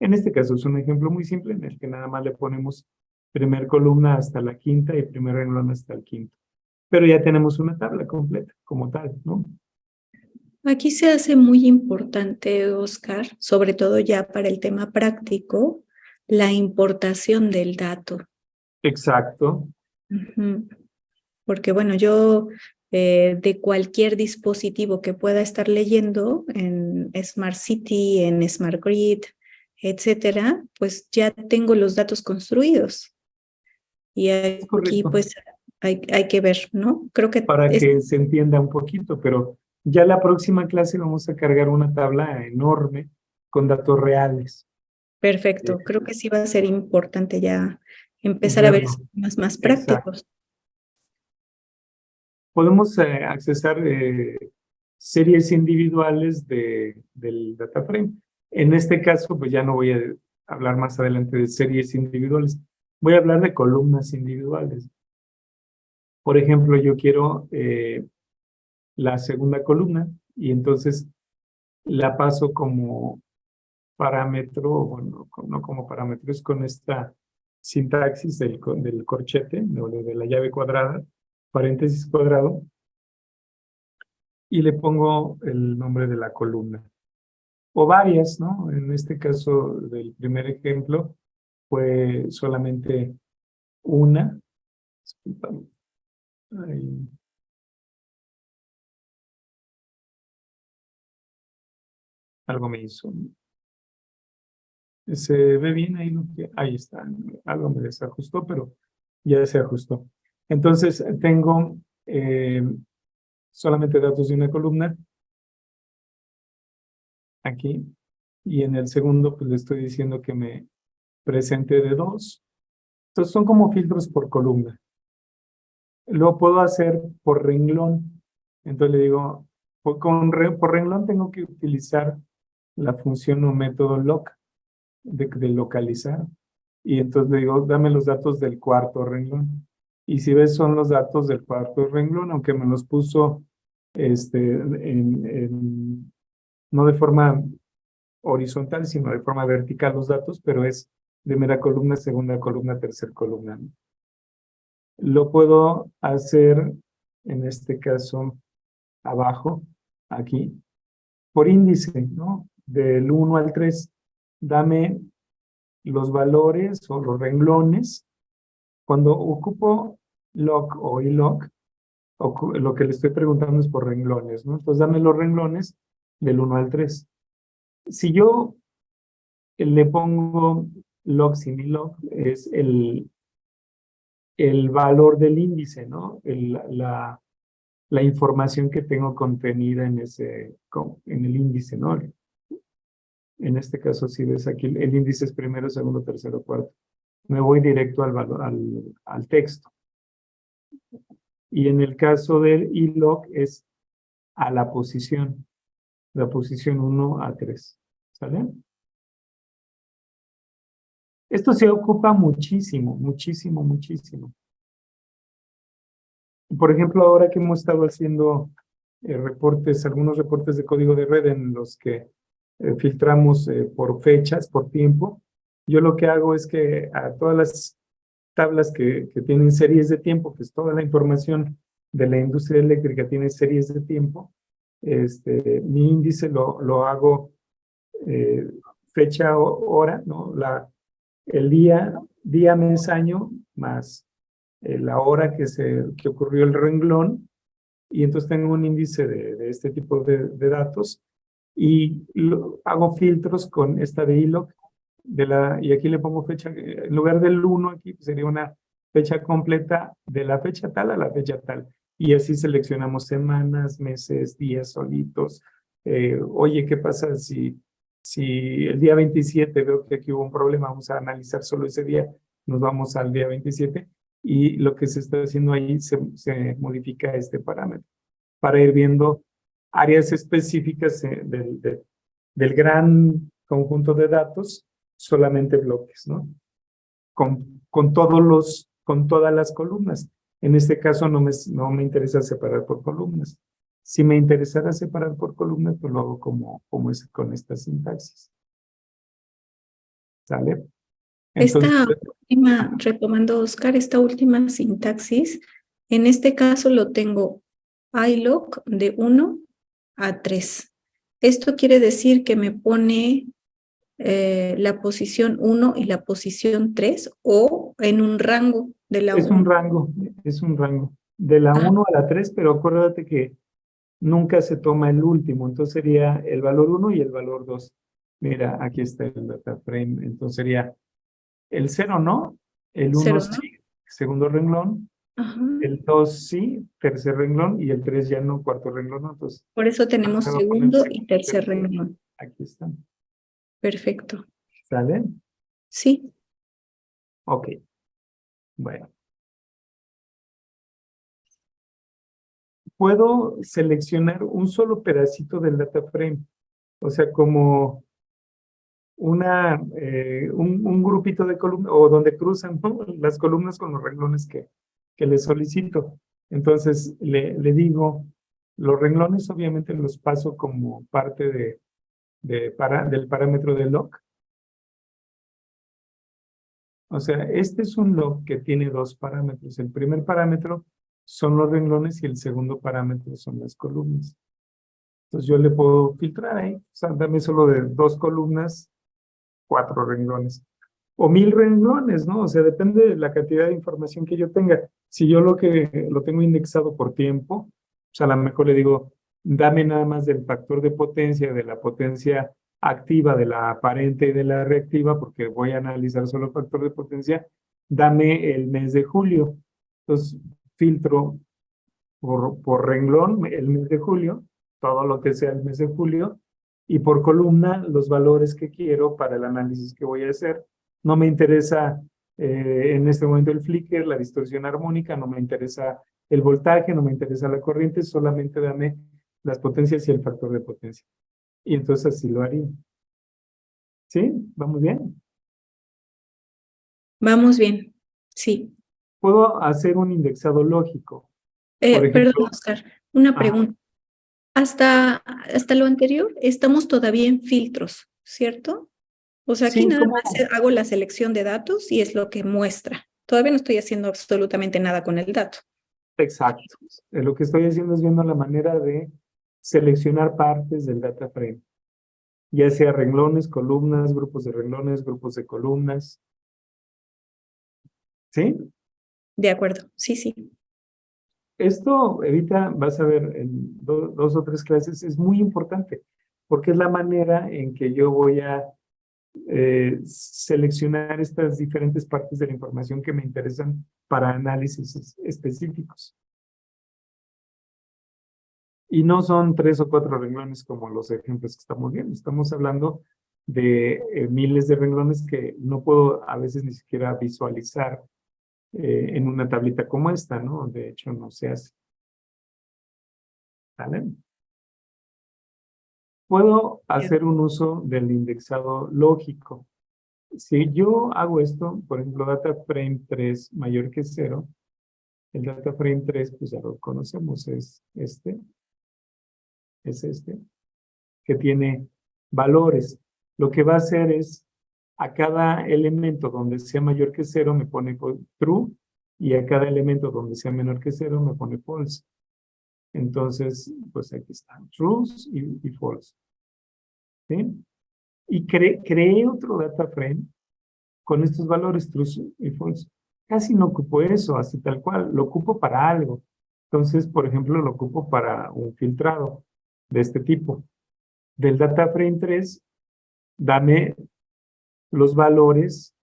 Speaker 2: En este caso es un ejemplo muy simple en el que nada más le ponemos primer columna hasta la quinta y primer renglón hasta el quinto. Pero ya tenemos una tabla completa como tal, ¿no?
Speaker 1: Aquí se hace muy importante, Oscar, sobre todo ya para el tema práctico, la importación del dato.
Speaker 2: Exacto.
Speaker 1: Porque bueno, yo de cualquier dispositivo que pueda estar leyendo en Smart City, en Smart Grid, etcétera, pues ya tengo los datos construidos. Y
Speaker 2: Es
Speaker 1: aquí
Speaker 2: correcto.
Speaker 1: pues hay que ver, ¿no? Creo que
Speaker 2: Para
Speaker 1: es
Speaker 2: que se entienda un poquito, pero ya la próxima clase vamos a cargar una tabla enorme con datos reales.
Speaker 1: perfecto. Creo que sí va a ser importante ya empezar a ver
Speaker 2: Verlo.
Speaker 1: esos temas más
Speaker 2: Exacto.
Speaker 1: prácticos.
Speaker 2: Podemos accesar series individuales del data frame. En este caso, pues ya no voy a hablar más adelante de series individuales. Voy a hablar de columnas individuales. Por ejemplo, yo quiero la segunda columna y entonces la paso como parámetro, bueno, no como parámetro, es con esta sintaxis del corchete, de la llave cuadrada, paréntesis cuadrado, y le pongo el nombre de la columna. O varias, ¿no? En este caso del primer ejemplo fue solamente una. Discúlpame. Ahí. Algo me hizo. Se ve bien ahí lo que. Ahí está. Algo me desajustó, pero ya se ajustó. Entonces tengo solamente datos de una columna aquí. Y en el segundo, pues le estoy diciendo que me presente de dos. Entonces son como filtros por columna. Lo puedo hacer por renglón. Entonces le digo, por renglón tengo que utilizar la función o método loc de localizar. Y entonces le digo, dame los datos del cuarto renglón. Y si ves, son los datos del cuarto renglón, aunque me los puso no de forma horizontal, sino de forma vertical los datos, pero es primera columna, segunda columna, tercera columna, ¿no? Lo puedo hacer, en este caso, abajo, aquí, por índice, ¿no? Del 1 al 3. Dame los valores o los renglones. Cuando ocupo loc o iloc, lo que le estoy preguntando es por renglones, ¿no? Entonces dame los renglones del 1 al 3. Si yo le pongo log semilog, es el valor del índice, ¿no? La información que tengo contenida en en el índice, ¿no? En este caso, si ves aquí, el índice es primero, segundo, tercero, cuarto. Me voy directo al valor, al texto. Y en el caso del ilog es a la posición 1 a 3. ¿Sale? Esto se ocupa muchísimo, muchísimo, muchísimo. Por ejemplo, ahora que hemos estado haciendo algunos reportes de código de red en los que filtramos por fechas, por tiempo, yo lo que hago es que a todas las tablas que tienen series de tiempo, que es toda la información de la industria eléctrica tiene series de tiempo, mi índice lo hago fecha, hora, ¿no? El día, mes, año, más la hora que ocurrió el renglón, y entonces tengo un índice de este tipo de datos, y hago filtros con esta de ilog, y aquí le pongo fecha, en lugar del 1 aquí pues sería una fecha completa de la fecha tal a la fecha tal, y así seleccionamos semanas, meses, días solitos. Oye, ¿qué pasa si el día 27 veo que aquí hubo un problema? Vamos a analizar solo ese día, nos vamos al día 27, y lo que se está haciendo ahí se modifica este parámetro para ir viendo áreas específicas del gran conjunto de datos, solamente bloques, ¿no? Con todas las columnas. En este caso no me interesa separar por columnas. Si me interesara separar por columnas, pues lo hago como es con esta sintaxis. ¿Sale? Entonces,
Speaker 1: Retomando, Oscar, esta última sintaxis, en este caso lo tengo ilog de 1 a 3. Esto quiere decir que me pone la posición 1 y la posición 3 o en un rango de la 1.
Speaker 2: Es un rango. De la 1 a la 3, pero acuérdate que nunca se toma el último, entonces sería el valor 1 y el valor 2. Mira, aquí está el data frame, entonces sería el 0 no, el 1
Speaker 1: 0, ¿no?
Speaker 2: sí, segundo renglón,
Speaker 1: Ajá.
Speaker 2: el 2 sí, tercer renglón, y el 3 ya no, cuarto renglón, ¿no? Entonces,
Speaker 1: por eso tenemos segundo y tercer renglón.
Speaker 2: Aquí están.
Speaker 1: Perfecto.
Speaker 2: ¿Sale?
Speaker 1: Sí.
Speaker 2: Ok. Bueno. Puedo seleccionar un solo pedacito del data frame, o sea, como un grupito de columnas, o donde cruzan, ¿no? Las columnas con los renglones que le solicito. Entonces, le digo, los renglones obviamente los paso como parte del parámetro de log. O sea, este es un log que tiene dos parámetros. El primer parámetro son los renglones y el segundo parámetro son las columnas. Entonces yo le puedo filtrar ahí, o sea, dame solo de 2 columnas, 4 renglones. O 1000 renglones, ¿no? O sea, depende de la cantidad de información que yo tenga. Si yo lo tengo indexado por tiempo, pues a lo mejor le digo, dame nada más del factor de potencia, de la potencia activa, de la aparente y de la reactiva, porque voy a analizar solo el factor de potencia, dame el mes de julio. Entonces, filtro por renglón el mes de julio, todo lo que sea el mes de julio, y por columna los valores que quiero para el análisis que voy a hacer. No me interesa en este momento el flicker, la distorsión armónica, no me interesa el voltaje, no me interesa la corriente, solamente dame las potencias y el factor de potencia. Y entonces así lo haría. ¿Sí? ¿Vamos bien?
Speaker 1: Vamos bien, sí.
Speaker 2: Puedo hacer un indexado lógico. Por ejemplo,
Speaker 1: perdón, Oscar, una pregunta. Hasta lo anterior estamos todavía en filtros, ¿cierto? O sea, aquí
Speaker 2: sí,
Speaker 1: nada
Speaker 2: ¿cómo?
Speaker 1: más hago la selección de datos y es lo que muestra. Todavía no estoy haciendo absolutamente nada con el dato.
Speaker 2: Exacto. Lo que estoy haciendo es viendo la manera de seleccionar partes del data frame, ya sea renglones, columnas, grupos de renglones, grupos de columnas. ¿Sí?
Speaker 1: De acuerdo, sí, sí.
Speaker 2: Esto, Evita, vas a ver en 2 o 3 clases, es muy importante, porque es la manera en que yo voy a seleccionar estas diferentes partes de la información que me interesan para análisis específicos. Y no son 3 o 4 renglones como los ejemplos que estamos viendo. Estamos hablando de miles de renglones que no puedo a veces ni siquiera visualizar en una tablita como esta, ¿no? De hecho, no se hace. ¿Vale? Puedo hacer un uso del indexado lógico. Si yo hago esto, por ejemplo, data frame 3 mayor que 0, el data frame 3, pues ya lo conocemos, es este, que tiene valores. Lo que va a hacer es, a cada elemento donde sea mayor que 0 me pone true, y a cada elemento donde sea menor que 0 me pone false. Entonces, pues aquí están, trues y false. ¿Sí? Y creé otro data frame con estos valores, true y false. Casi no ocupo eso, así tal cual, lo ocupo para algo. Entonces, por ejemplo, lo ocupo para un filtrado de este tipo. Del data frame 3, dame los valores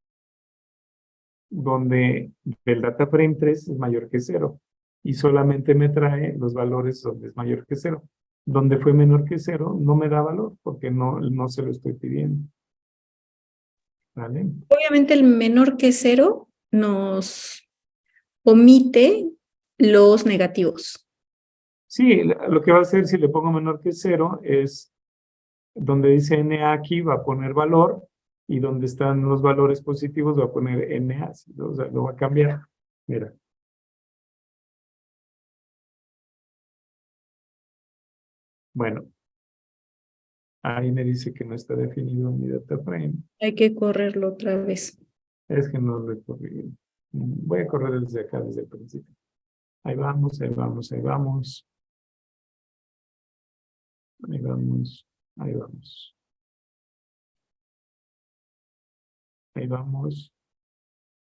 Speaker 2: donde del data frame 3 es mayor que 0 y solamente me trae los valores donde es mayor que 0. Donde fue menor que 0 no me da valor porque no se lo estoy pidiendo. ¿Vale?
Speaker 1: Obviamente el menor que 0 nos omite los negativos.
Speaker 2: Sí, lo que va a hacer si le pongo menor que 0 es donde dice NA aquí va a poner valor y donde están los valores positivos va a poner NA. O sea, lo va a cambiar. Mira. Bueno, ahí me dice que no está definido mi data frame.
Speaker 1: Hay que correrlo otra vez.
Speaker 2: Es que no lo he corrido. Voy a correr desde acá, desde el principio. Ahí vamos, ahí vamos, ahí vamos. Ahí vamos, ahí vamos. Ahí vamos.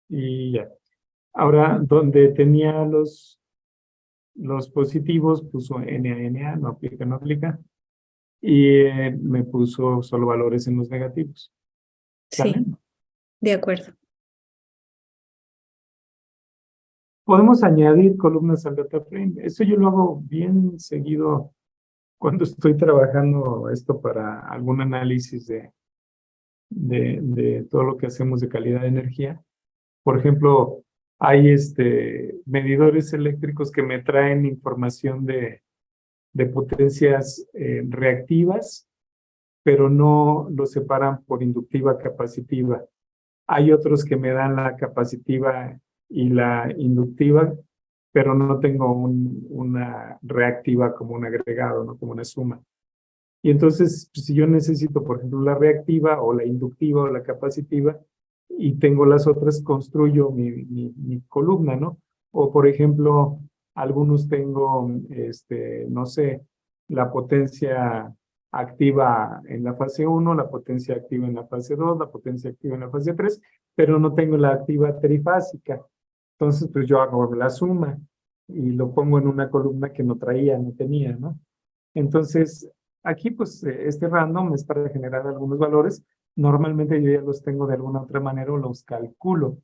Speaker 2: Y ya. Ahora, donde tenía los positivos, puso NA, no aplica, no aplica. Y me puso solo valores en los negativos. ¿Sale?
Speaker 1: Sí, de acuerdo.
Speaker 2: Podemos añadir columnas al data frame. Eso yo lo hago bien seguido cuando estoy trabajando esto para algún análisis de todo lo que hacemos de calidad de energía. Por ejemplo, hay medidores eléctricos que me traen información de potencias reactivas, pero no lo separan por inductiva capacitiva. Hay otros que me dan la capacitiva y la inductiva, pero no tengo una reactiva como un agregado, ¿no? Como una suma. Y entonces, pues, si yo necesito, por ejemplo, la reactiva o la inductiva o la capacitiva, y tengo las otras, construyo mi columna, ¿no? O, por ejemplo, algunos tengo, no sé, la potencia activa en la fase 1, la potencia activa en la fase 2, la potencia activa en la fase 3, pero no tengo la activa trifásica. Entonces, pues yo hago la suma y lo pongo en una columna que no traía, no tenía, ¿no? Entonces, aquí, pues, este random es para generar algunos valores. Normalmente yo ya los tengo de alguna otra manera o los calculo.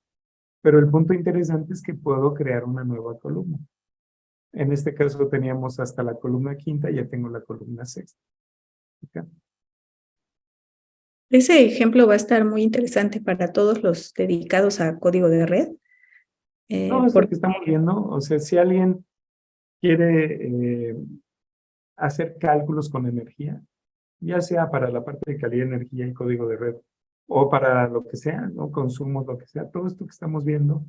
Speaker 2: Pero el punto interesante es que puedo crear una nueva columna. En este caso teníamos hasta la columna quinta, ya tengo la columna sexta. ¿Okay?
Speaker 1: Ese ejemplo va a estar muy interesante para todos los dedicados a código de red.
Speaker 2: No, es lo
Speaker 1: Porque
Speaker 2: que estamos viendo. O sea, si alguien quiere hacer cálculos con energía, ya sea para la parte de calidad de energía y código de red, o para lo que sea, ¿no? Consumos, lo que sea, todo esto que estamos viendo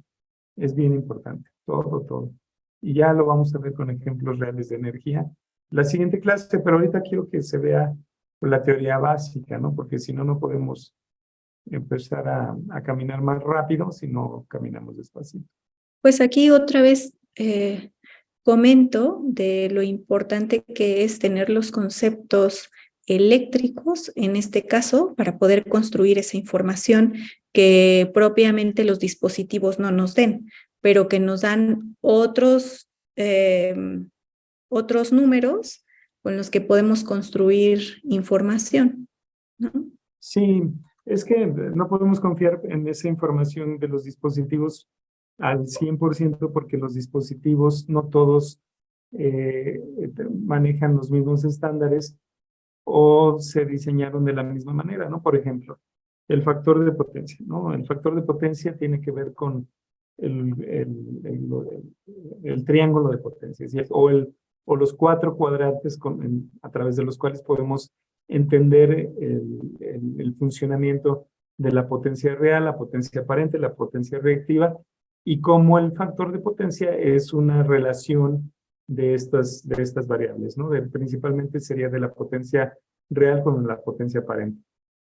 Speaker 2: es bien importante, todo. Y ya lo vamos a ver con ejemplos reales de energía. La siguiente clase, pero ahorita quiero que se vea la teoría básica, ¿no? Porque si no, no podemos empezar a caminar más rápido si no caminamos despacito.
Speaker 1: pues aquí otra vez comento de lo importante que es tener los conceptos eléctricos, en este caso, para poder construir esa información que propiamente los dispositivos no nos den, pero que nos dan otros números con los que podemos construir información, ¿no?
Speaker 2: Sí, Es que no podemos confiar en esa información de los dispositivos al 100% porque los dispositivos no todos manejan los mismos estándares o se diseñaron de la misma manera, ¿no? Por ejemplo, el factor de potencia, ¿no? El factor de potencia tiene que ver con el triángulo de potencias, ¿sí? O los cuatro cuadrantes a través de los cuales podemos entender el funcionamiento de la potencia real, la potencia aparente, la potencia reactiva, y cómo el factor de potencia es una relación de estas variables, ¿no? Principalmente sería de la potencia real con la potencia aparente.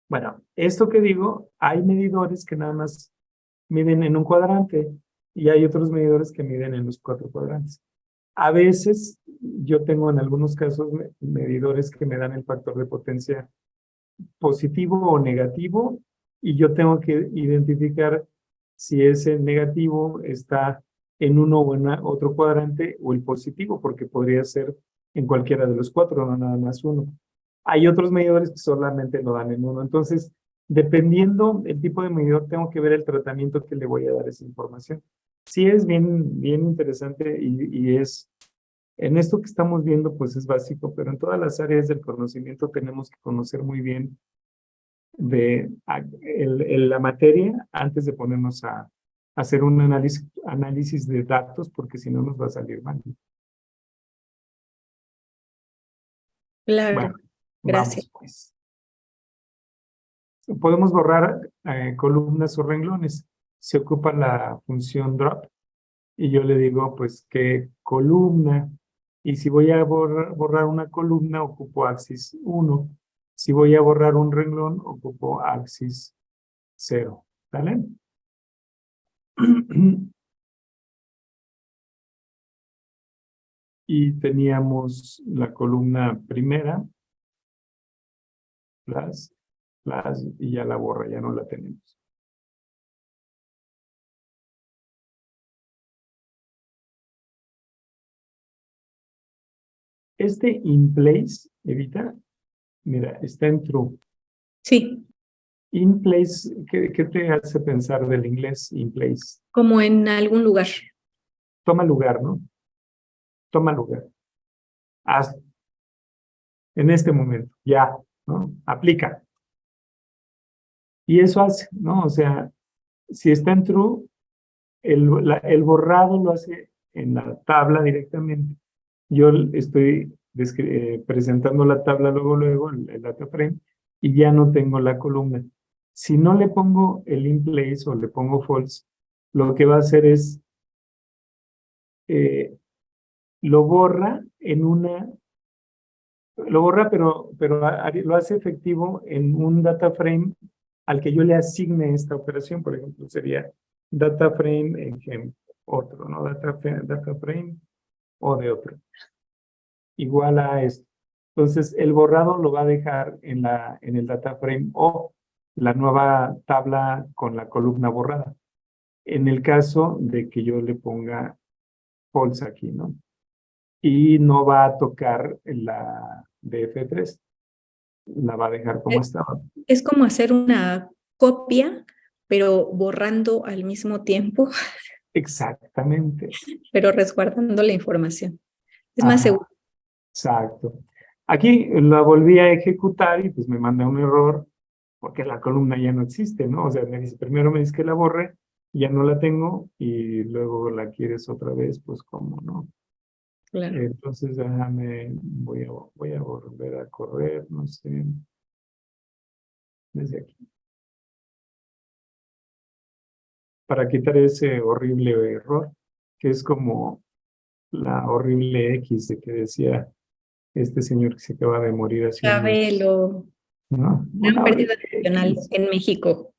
Speaker 2: Bueno, esto que digo, hay medidores que nada más miden en un cuadrante y hay otros medidores que miden en los cuatro cuadrantes. A veces yo tengo en algunos casos medidores que me dan el factor de potencia positivo o negativo y yo tengo que identificar si ese negativo está en uno o en otro cuadrante o el positivo, porque podría ser en cualquiera de los cuatro, no nada más uno. Hay otros medidores que solamente lo dan en uno. Entonces, dependiendo el tipo de medidor, tengo que ver el tratamiento que le voy a dar a esa información. Sí es bien interesante y es, en esto que estamos viendo, pues es básico, pero en todas las áreas del conocimiento tenemos que conocer muy bien la materia antes de ponernos a hacer un análisis de datos, porque si no nos va a salir mal.
Speaker 1: Claro,
Speaker 2: Bueno,
Speaker 1: gracias.
Speaker 2: vamos pues. Podemos borrar columnas o renglones. Se ocupa la función drop y yo le digo pues que columna, y si voy a borrar una columna ocupo axis 1. Si voy a borrar un renglón ocupo axis 0. ¿Vale? Y teníamos la columna primera, plus, y ya la borra, ya no la tenemos. Este in place, Evita, mira, está en true.
Speaker 1: Sí,
Speaker 2: In place, ¿qué te hace pensar del inglés in place?
Speaker 1: como en algún lugar.
Speaker 2: Toma lugar, ¿no? Toma lugar. Haz en este momento, ya, ¿no? Aplica. Y eso hace, ¿no? O sea, si está en true, el borrado lo hace en la tabla directamente. Yo estoy presentando la tabla luego, el data frame, y ya no tengo la columna. Si no le pongo el in place o le pongo false, lo que va a hacer es, lo borra pero lo hace efectivo en un data frame al que yo le asigne esta operación. Por ejemplo, sería data frame en otro, ¿no? Data frame o de otro. Igual a esto. Entonces, el borrado lo va a dejar en el data frame o la nueva tabla con la columna borrada. En el caso de que yo le ponga false aquí, ¿no? Y no va a tocar la DF3. La va a dejar como estaba.
Speaker 1: Es como hacer una copia, pero borrando al mismo tiempo,
Speaker 2: Exactamente.
Speaker 1: pero resguardando la información. Es más
Speaker 2: Ajá,
Speaker 1: seguro.
Speaker 2: exacto. Aquí la volví a ejecutar y pues me manda un error porque la columna ya no existe, ¿no? O sea, primero me dice que la borre, ya no la tengo y luego la quieres otra vez, pues cómo, ¿no?
Speaker 1: Claro.
Speaker 2: Entonces voy a volver a correr, no sé, desde aquí. Para quitar ese horrible error, que es como la horrible X de que decía este señor que se acaba de morir haciendo,
Speaker 1: Chabelo,
Speaker 2: ¿no?
Speaker 1: gran
Speaker 2: Una
Speaker 1: pérdida
Speaker 2: horrible
Speaker 1: nacional
Speaker 2: X.
Speaker 1: en México.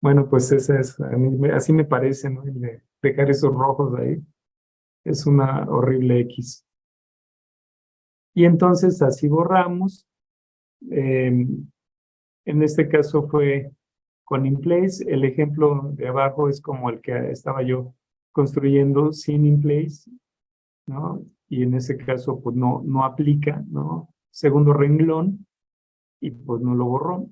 Speaker 2: Bueno, pues esa es, así me parece, ¿no? El de dejar esos rojos ahí. Es una horrible X. Y entonces así borramos. En este caso fue con in place. El ejemplo de abajo es como el que estaba yo construyendo sin in place, ¿no? Y en ese caso, pues no aplica, ¿no? Segundo renglón, y pues no lo borró.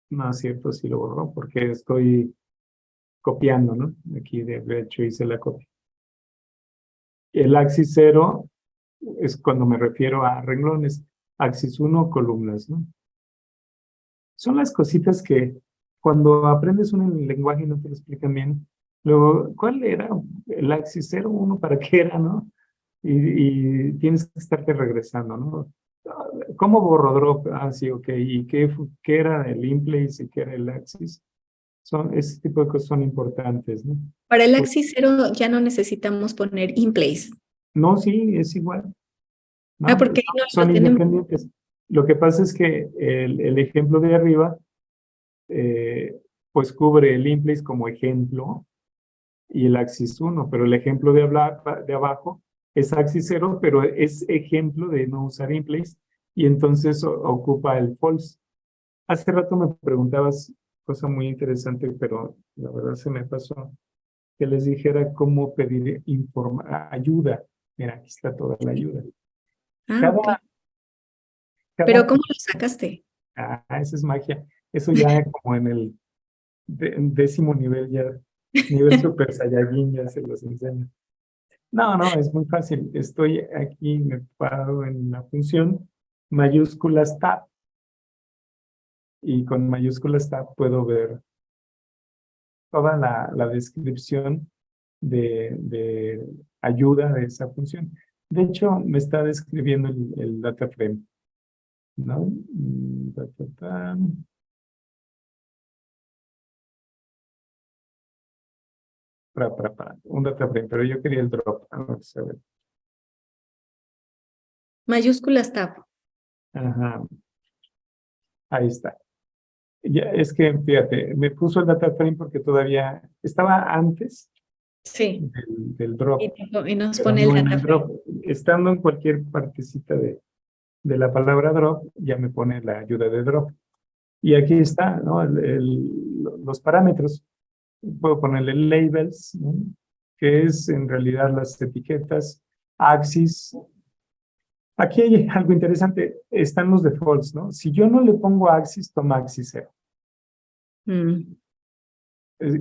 Speaker 2: No es cierto, sí lo borró, porque estoy copiando, ¿no? Aquí de hecho hice la copia. El axis 0 es cuando me refiero a renglones, axis 1, columnas, ¿no? Son las cositas que cuando aprendes un lenguaje y no te lo explican bien, luego, ¿cuál era el axis 0, 1, para qué era, no? Y tienes que estarte regresando, ¿no? ¿Cómo borro drop? Ah, sí, ok. ¿Y qué era el in-place y qué era el axis? Ese tipo de cosas son importantes, ¿no?
Speaker 1: Para el axis 0 ya no necesitamos poner in place.
Speaker 2: No, sí, es igual,
Speaker 1: Ah,
Speaker 2: ¿no?
Speaker 1: porque ahí no
Speaker 2: Son
Speaker 1: lo tenemos.
Speaker 2: independientes. Lo que pasa es que el ejemplo de arriba, eh, pues cubre el in-place como ejemplo y el axis 1, pero el ejemplo de abajo es axis 0, pero es ejemplo de no usar in-place y entonces ocupa el false. Hace rato me preguntabas cosa muy interesante, pero la verdad se me pasó, que les dijera cómo pedir ayuda. Mira, aquí está toda la ayuda.
Speaker 1: Ah,
Speaker 2: Cada,
Speaker 1: ok. Pero
Speaker 2: cada,
Speaker 1: ¿cómo lo sacaste?
Speaker 2: esa es magia. Eso ya como en el décimo nivel, ya, nivel Super Saiyajin, ya se los enseño. No, no, es muy fácil. Estoy aquí, me paro en la función mayúsculas tab y con mayúsculas tab puedo ver toda la descripción de ayuda de esa función. De hecho, me está describiendo el data frame, ¿no? Ta, ta, ta. Un data frame, pero yo quería el drop. Vamos a ver.
Speaker 1: Mayúsculas tab.
Speaker 2: Ajá, ahí está. Ya, es que, fíjate, me puso el data frame porque todavía estaba antes
Speaker 1: Sí.
Speaker 2: del drop,
Speaker 1: Y nos
Speaker 2: pero
Speaker 1: pone el
Speaker 2: no en
Speaker 1: data
Speaker 2: el
Speaker 1: frame.
Speaker 2: drop. Estando en cualquier partecita de la palabra drop, ya me pone la ayuda de drop. Y aquí está, ¿no? Los parámetros. Puedo ponerle labels, ¿no? Que es en realidad las etiquetas, axis. Aquí hay algo interesante, están los defaults, ¿no? Si yo no le pongo axis, toma axis 0.
Speaker 1: Mm.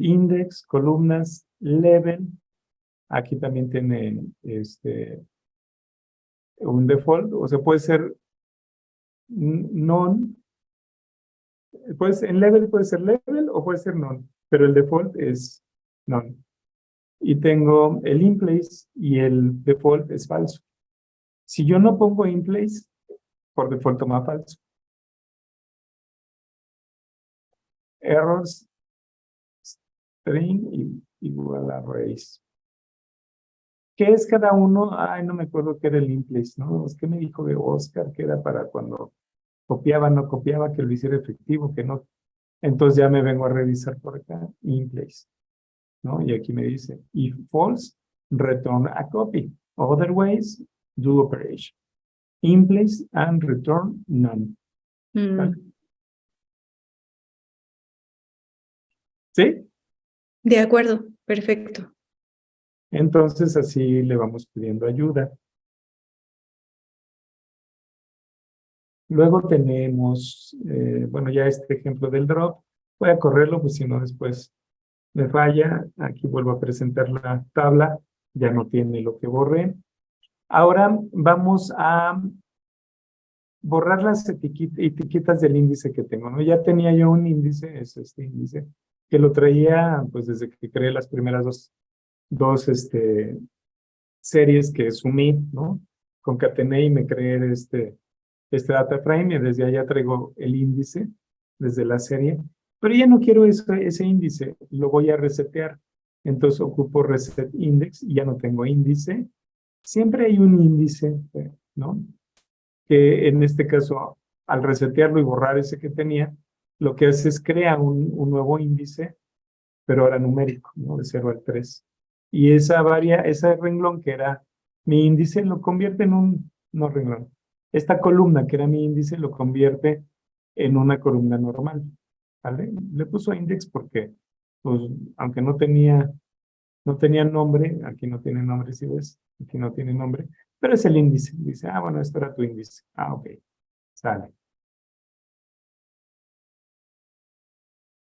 Speaker 2: Index, columnas, level. Aquí también tiene un default, o sea, puede ser none, pues en level puede ser level o puede ser none, pero el default es none. Y tengo el in place y el default es falso. Si yo no pongo in place, por default toma falso. Errors, string igual a race. ¿Qué es cada uno? Ay, no me acuerdo qué era el in place, ¿no? Es que me dijo de Oscar que era para cuando copiaba, no copiaba, que lo hiciera efectivo, que no. Entonces ya me vengo a revisar por acá, in place, ¿no? Y aquí me dice, if false, return a copy. Otherwise, do operation. In place and return none. ¿Vale?
Speaker 1: Mm.
Speaker 2: ¿Sí?
Speaker 1: De acuerdo, perfecto.
Speaker 2: Entonces así le vamos pidiendo ayuda. Luego tenemos, bueno, ya este ejemplo del drop. Voy a correrlo, pues si no después me falla. Aquí vuelvo a presentar la tabla. Ya no tiene lo que borré. Ahora vamos a borrar las etiquetas del índice que tengo, ¿no? Ya tenía yo un índice, es este índice, que lo traía pues desde que creé las primeras dos series que sumí, ¿no? Concatené y me creé este data frame y desde allá traigo el índice desde la serie, pero ya no quiero ese índice, lo voy a resetear. Entonces ocupo reset index y ya no tengo índice. Siempre hay un índice, ¿no? Que en este caso, al resetearlo y borrar ese que tenía, lo que hace es crear un nuevo índice, pero ahora numérico, ¿no? De 0 al 3. Y ese renglón que era mi índice lo convierte en no renglón. Esta columna que era mi índice lo convierte en una columna normal, ¿vale? Le puso index porque, pues, aunque no tenía nombre, aquí no tiene nombre, si ves, aquí no tiene nombre, pero es el índice. Dice, bueno, esto era tu índice. Ok, sale.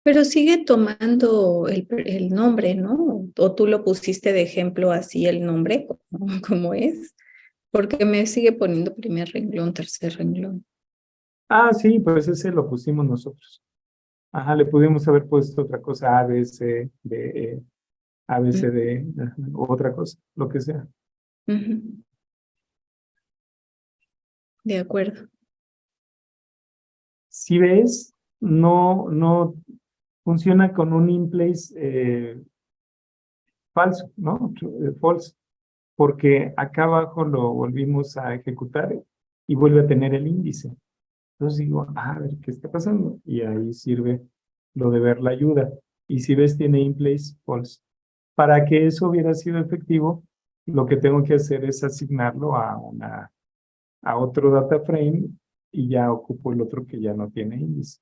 Speaker 1: Pero sigue tomando el nombre, ¿no? O tú lo pusiste de ejemplo así el nombre, como es, porque me sigue poniendo primer renglón, tercer renglón.
Speaker 2: Sí, pues ese lo pusimos nosotros. Le pudimos haber puesto otra cosa, A, B, C, D, E, A, B, C, D, otra cosa, lo que sea.
Speaker 1: De acuerdo.
Speaker 2: Si ves, no funciona con un in-place falso, ¿no? False, porque acá abajo lo volvimos a ejecutar y vuelve a tener el índice. Entonces digo, a ver, ¿qué está pasando? Y ahí sirve lo de ver la ayuda. Y si ves, tiene in-place false. Para que eso hubiera sido efectivo, lo que tengo que hacer es asignarlo a otro data frame y ya ocupo el otro que ya no tiene índice.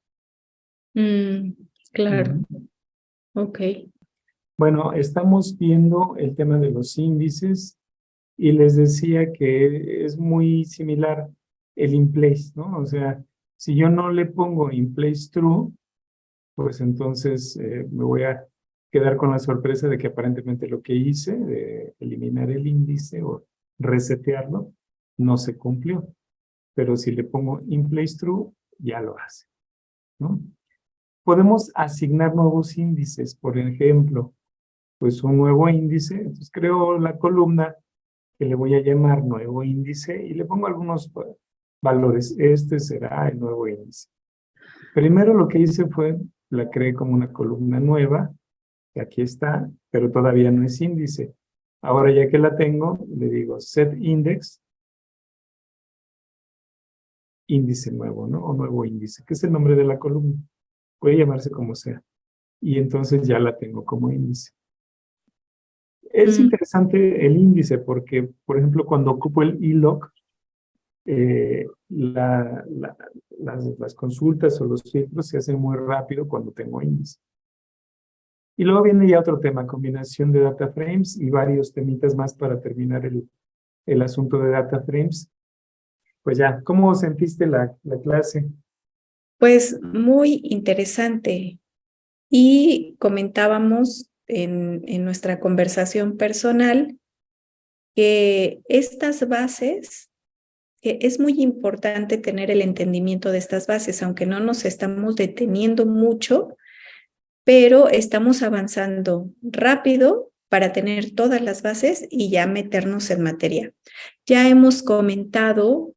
Speaker 1: Claro. Ok.
Speaker 2: Bueno, estamos viendo el tema de los índices y les decía que es muy similar el in-place, ¿no? O sea, si yo no le pongo in-place true, pues entonces me voy a quedar con la sorpresa de que aparentemente lo que hice de eliminar el índice o resetearlo no se cumplió. Pero si le pongo in-place true, ya lo hace, ¿no? Podemos asignar nuevos índices, por ejemplo, pues un nuevo índice, entonces creo la columna que le voy a llamar nuevo índice y le pongo algunos valores. Este será el nuevo índice. Primero lo que hice fue, la creé como una columna nueva, que aquí está, pero todavía no es índice. Ahora ya que la tengo, le digo set index, índice nuevo, ¿no? O nuevo índice, que es el nombre de la columna. Puede llamarse como sea. Y entonces ya la tengo como índice. Es interesante el índice porque, por ejemplo, cuando ocupo el iLog, las consultas o los filtros se hacen muy rápido cuando tengo índice. Y luego viene ya otro tema, combinación de data frames y varios temitas más para terminar el asunto de data frames. Pues ya, ¿cómo sentiste la clase?
Speaker 1: Pues muy interesante. Y comentábamos en nuestra conversación personal que estas bases, que es muy importante tener el entendimiento de estas bases, aunque no nos estamos deteniendo mucho, pero estamos avanzando rápido para tener todas las bases y ya meternos en materia. Ya hemos comentado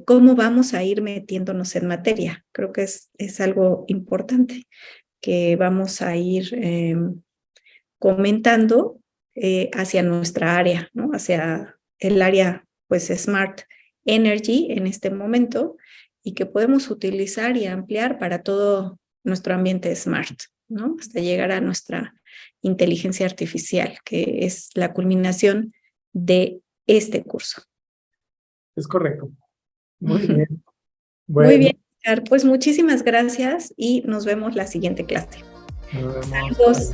Speaker 1: cómo vamos a ir metiéndonos en materia. Creo que es algo importante que vamos a ir comentando hacia nuestra área, ¿no? Hacia el área, pues, Smart Energy en este momento y que podemos utilizar y ampliar para todo nuestro ambiente smart, ¿no? Hasta llegar a nuestra inteligencia artificial, que es la culminación de este curso.
Speaker 2: Es correcto. Muy bien.
Speaker 1: Muy
Speaker 2: Bueno,
Speaker 1: bien, Oscar. Pues muchísimas gracias y nos vemos la siguiente clase.
Speaker 2: nos vemos.
Speaker 1: Saludos.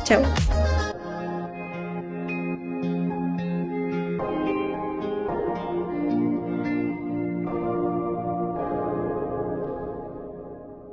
Speaker 1: Chao.